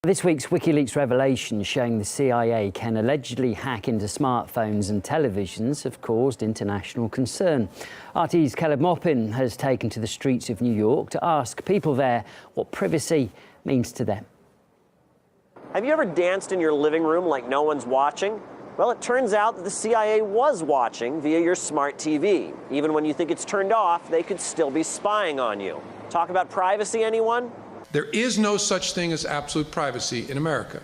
This week's WikiLeaks revelations showing the CIA can allegedly hack into smartphones and televisions have caused international concern. RT's Caleb Moppin has taken to the streets of New York to ask people there what privacy means to them. Have you ever danced in your living room like no one's watching? Well, it turns out that the CIA was watching via your smart TV. Even when you think it's turned off, they could still be spying on you. Talk about privacy, anyone? There is no such thing as absolute privacy in America.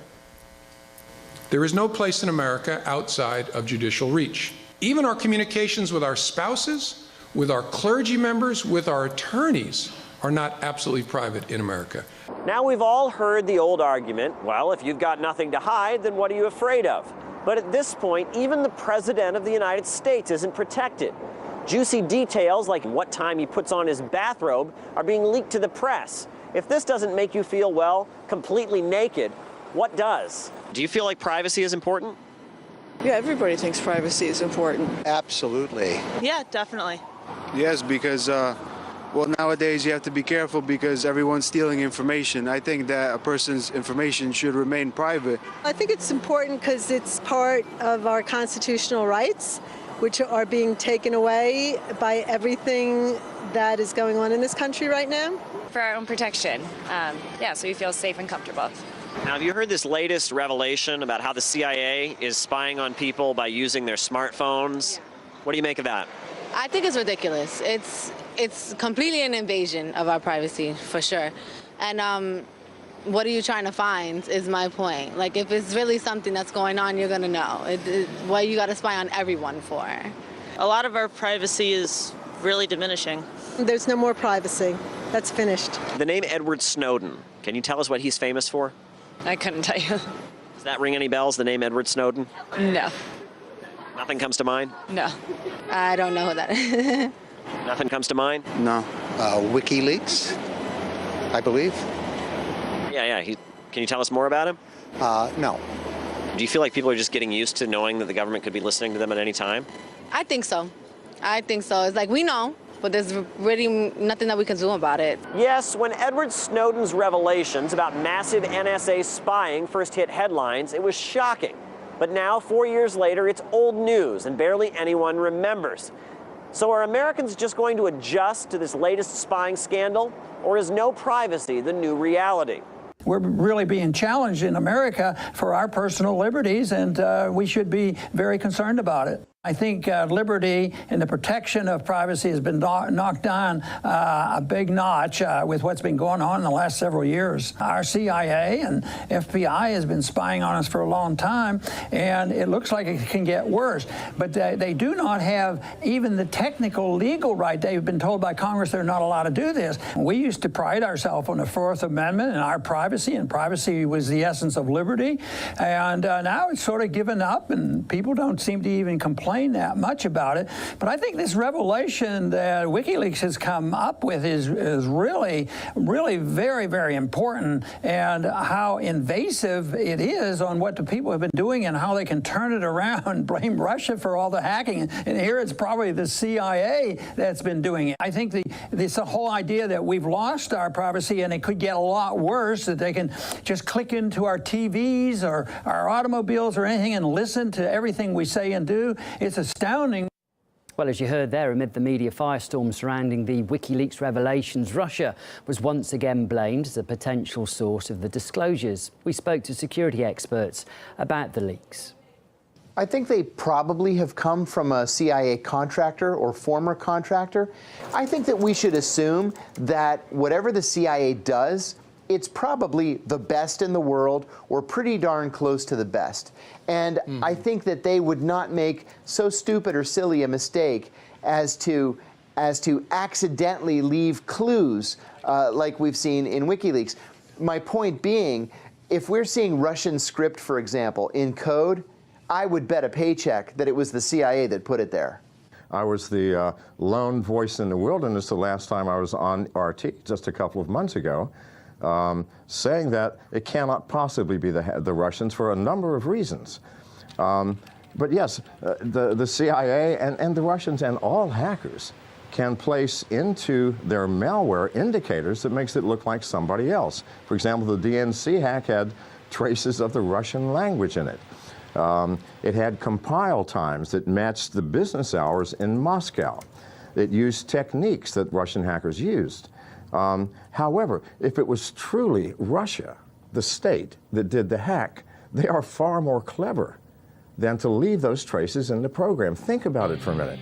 There is no place in America outside of judicial reach. Even our communications with our spouses, with our clergy members, with our attorneys are not absolutely private in America. Now we've all heard the old argument, well, if you've got nothing to hide, then what are you afraid of? But at this point, even the President of the United States isn't protected. Juicy details like what time he puts on his bathrobe are being leaked to the press. If this doesn't make you feel, well, completely naked, what does? Do you feel like privacy is important? Yeah, everybody thinks privacy is important. Absolutely. Yeah, definitely. Yes, because, well, nowadays you have to be careful because everyone's stealing information. I think that a person's information should remain private. I think it's important because it's part of our constitutional rights, which are being taken away by everything that is going on in this country right now. For our own protection, yeah, so we feel safe and comfortable. Now, have you heard this latest revelation about how the CIA is spying on people by using their smartphones? What do you make of that? I think it's ridiculous. It's completely an invasion of our privacy, for sure. And what are you trying to find is my point. Like, if it's really something that's going on, you're going to know. What you got to spy on everyone for. A lot of our privacy is really diminishing. There's no more privacy. That's finished. The name Edward Snowden, can you tell us what he's famous for? I couldn't tell you. Does that ring any bells, the name Edward Snowden? No. Nothing comes to mind? No. I don't know who that is. Nothing comes to mind? No. WikiLeaks, I believe. Yeah. Can you tell us more about him? No. Do you feel like people are just getting used to knowing that the government could be listening to them at any time? I think so. It's like we know, but there's really nothing that we can do about it. Yes, when Edward Snowden's revelations about massive NSA spying first hit headlines, it was shocking. But now, 4 years later, it's old news and barely anyone remembers. So are Americans just going to adjust to this latest spying scandal? Or is no privacy the new reality? We're really being challenged in America for our personal liberties, and we should be very concerned about it. I think liberty and the protection of privacy has been knocked down a big notch with what's been going on in the last several years. Our CIA and FBI has been spying on us for a long time, and it looks like it can get worse. But they do not have even the technical legal right. They've been told by Congress they're not allowed to do this. We used to pride ourselves on the Fourth Amendment and our privacy, and privacy was the essence of liberty. And now it's sort of given up, and people don't seem to even complain that much about it. But I think this revelation that WikiLeaks has come up with is really very, very important, and how invasive it is on what the people have been doing and how they can turn it around and blame Russia for all the hacking. And here it's probably the CIA that's been doing it. I think this whole idea that we've lost our privacy and it could get a lot worse, that they can just click into our TVs or our automobiles or anything and listen to everything we say and do. It's astounding. Well, as you heard there, amid the media firestorm surrounding the WikiLeaks revelations, Russia was once again blamed as a potential source of the disclosures. We spoke to security experts about the leaks. I think they probably have come from a CIA contractor or former contractor. I think that we should assume that whatever the CIA does, it's probably the best in the world or pretty darn close to the best. And I think that they would not make so stupid or silly a mistake as to accidentally leave clues like we've seen in WikiLeaks. My point being, if we're seeing Russian script, for example, in code, I would bet a paycheck that it was the CIA that put it there. I was the lone voice in the wilderness the last time I was on RT, just a couple of months ago, saying that it cannot possibly be the Russians for a number of reasons. But yes, the CIA and the Russians and all hackers can place into their malware indicators that makes it look like somebody else. For example, the DNC hack had traces of the Russian language in it. It had compile times that matched the business hours in Moscow. It used techniques that Russian hackers used. However, if it was truly Russia, the state, that did the hack, they are far more clever than to leave those traces in the program. Think about it for a minute.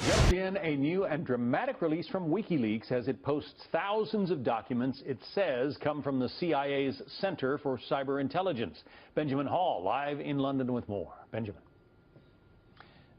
Just in, a new and dramatic release from WikiLeaks as it posts thousands of documents it says come from the CIA's Center for Cyber Intelligence. Benjamin Hall, live in London with more. Benjamin.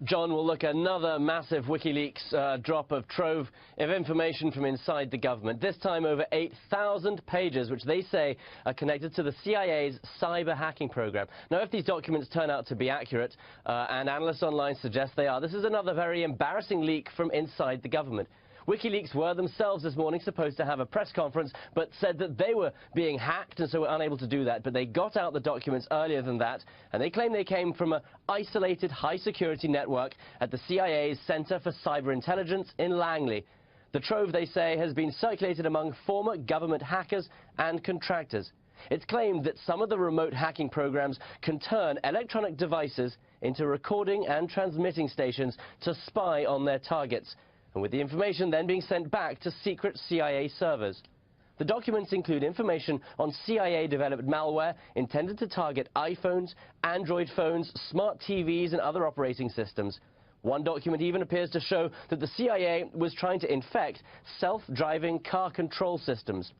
John, will look another massive WikiLeaks drop of trove of information from inside the government. This time over 8,000 pages, which they say are connected to the CIA's cyber hacking program. Now, if these documents turn out to be accurate, and analysts online suggest they are, this is another very embarrassing leak from inside the government. WikiLeaks were themselves this morning supposed to have a press conference, but said that they were being hacked and so were unable to do that. But they got out the documents earlier than that, and they claim they came from an isolated high-security network at the CIA's Center for Cyber Intelligence in Langley. The trove, they say, has been circulated among former government hackers and contractors. It's claimed that some of the remote hacking programs can turn electronic devices into recording and transmitting stations to spy on their targets, and with the information then being sent back to secret CIA servers. The documents include information on CIA-developed malware intended to target iPhones, Android phones, smart TVs and other operating systems. One document even appears to show that the CIA was trying to infect self-driving car control systems.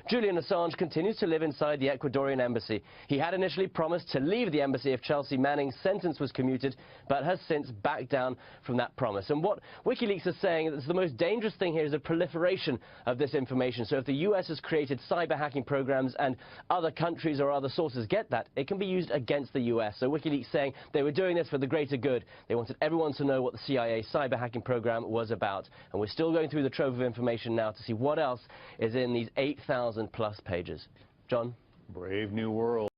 Julian Assange continues to live inside the Ecuadorian embassy. He had initially promised to leave the embassy if Chelsea Manning's sentence was commuted, but has since backed down from that promise. And what WikiLeaks is saying is the most dangerous thing here is the proliferation of this information. So if the US has created cyber hacking programs and other countries or other sources get that, it can be used against the US. So WikiLeaks saying they were doing this for the greater good. They wanted everyone to know what the CIA cyber hacking program was about. And we're still going through the trove of information now to see what else is in these 8,000 plus pages. John? Brave new world.